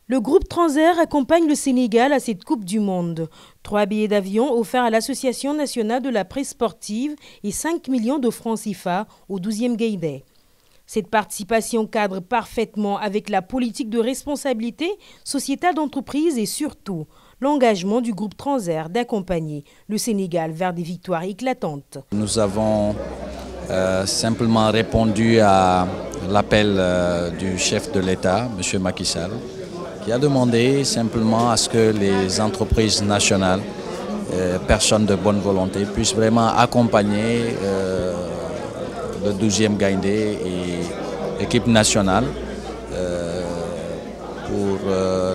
Le groupe Transair accompagne le Sénégal à cette Coupe du Monde. 3 billets d'avion offerts à l'Association nationale de la presse sportive et 5 millions de francs CFA au 12e Gaïndé. Cette participation cadre parfaitement avec la politique de responsabilité sociétale d'entreprise et surtout l'engagement du groupe Transair d'accompagner le Sénégal vers des victoires éclatantes. Nous avons simplement répondu à l'appel du chef de l'État, M. Macky Sall, qui a demandé simplement à ce que les entreprises nationales, personnes de bonne volonté, puissent vraiment accompagner le 12e Gaïndé et l'équipe nationale pour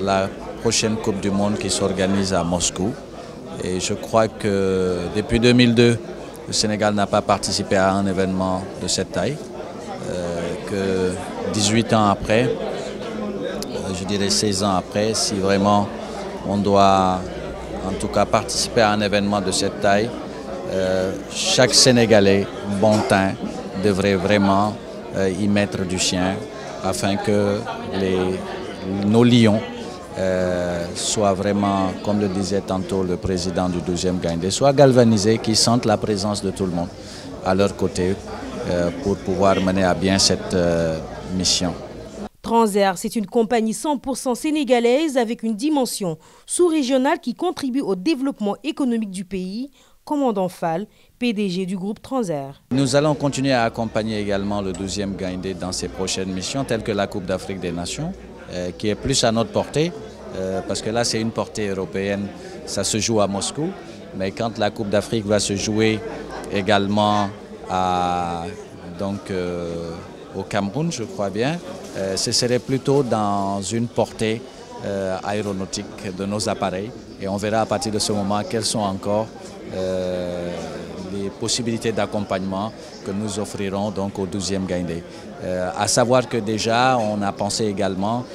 la prochaine Coupe du Monde qui s'organise à Moscou. Et je crois que depuis 2002, le Sénégal n'a pas participé à un événement de cette taille, que 18 ans après, je dirais 16 ans après, si vraiment on doit en tout cas participer à un événement de cette taille, chaque Sénégalais bon teint devrait vraiment y mettre du sien afin que nos lions soient vraiment, comme le disait tantôt le président du 12e Gaïndé, soient galvanisés, qu'ils sentent la présence de tout le monde à leur côté pour pouvoir mener à bien cette mission. Transair, c'est une compagnie 100% sénégalaise avec une dimension sous-régionale qui contribue au développement économique du pays. Commandant Fall, PDG du groupe Transair. Nous allons continuer à accompagner également le 12e Gaïndé dans ses prochaines missions, telles que la Coupe d'Afrique des Nations, qui est plus à notre portée, parce que là c'est une portée européenne, ça se joue à Moscou, mais quand la Coupe d'Afrique va se jouer également au Cameroun, je crois bien, ce serait plutôt dans une portée aéronautique de nos appareils, et on verra à partir de ce moment quelles sont encore les possibilités d'accompagnement que nous offrirons donc au 12e Gaïndé. À savoir que déjà on a pensé également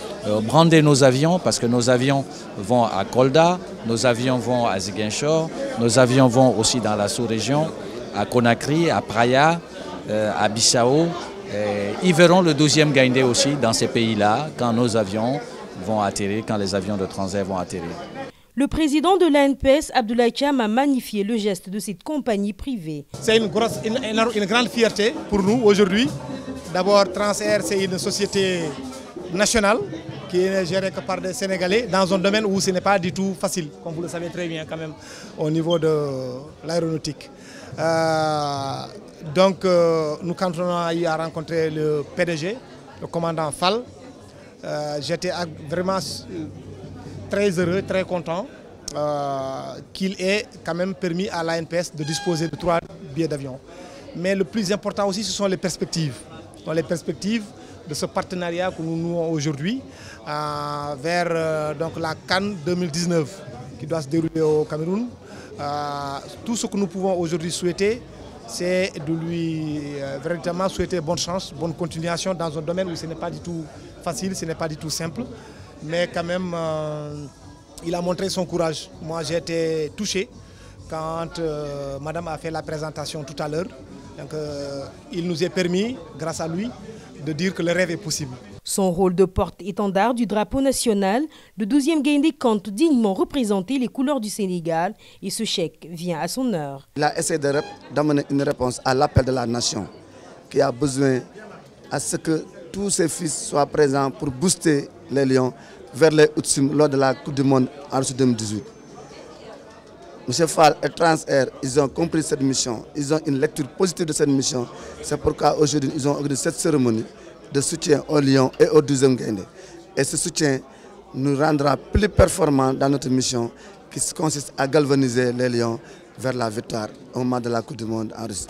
brander nos avions, parce que nos avions vont à Kolda, nos avions vont à Ziguinchor, nos avions vont aussi dans la sous-région, à Conakry, à Praia, à Bissau. Ils verront le 12e Gaïndé aussi dans ces pays-là quand nos avions vont atterrir, quand les avions de Transair vont atterrir. Le président de l'ANPES, Abdoulaye Thiam, a magnifié le geste de cette compagnie privée. C'est une grande fierté pour nous aujourd'hui. D'abord, Transair, c'est une société nationale qui est gérée par des Sénégalais dans un domaine où ce n'est pas du tout facile, comme vous le savez très bien quand même, au niveau de l'aéronautique. Quand on a eu à rencontrer le PDG, le commandant Fall, j'étais vraiment très heureux, très content qu'il ait quand même permis à l'ANPS de disposer de 3 billets d'avion. Mais le plus important aussi, ce sont les perspectives. Les perspectives de ce partenariat que nous nouons aujourd'hui vers la CAN 2019 qui doit se dérouler au Cameroun. Tout ce que nous pouvons aujourd'hui souhaiter, c'est de lui véritablement souhaiter bonne chance, bonne continuation dans un domaine où ce n'est pas du tout facile, ce n'est pas du tout simple. Mais quand même, il a montré son courage. Moi, j'ai été touché quand Madame a fait la présentation tout à l'heure. Il nous est permis, grâce à lui, de dire que le rêve est possible. Son rôle de porte-étendard du drapeau national, le 12e Gaïndé compte dignement représenter les couleurs du Sénégal et ce chèque vient à son heure. Il a essayé d'amener une réponse à l'appel de la nation qui a besoin à ce que tous ses fils soient présents pour booster les Lions vers les Outsim lors de la Coupe du Monde en 2018. M. Fall et Transair, ils ont compris cette mission, ils ont une lecture positive de cette mission. C'est pourquoi aujourd'hui ils ont organisé cette cérémonie de soutien aux Lions et au 12e Gaïndé. Et ce soutien nous rendra plus performants dans notre mission qui consiste à galvaniser les Lions vers la victoire au moment de la Coupe du Monde en Russie.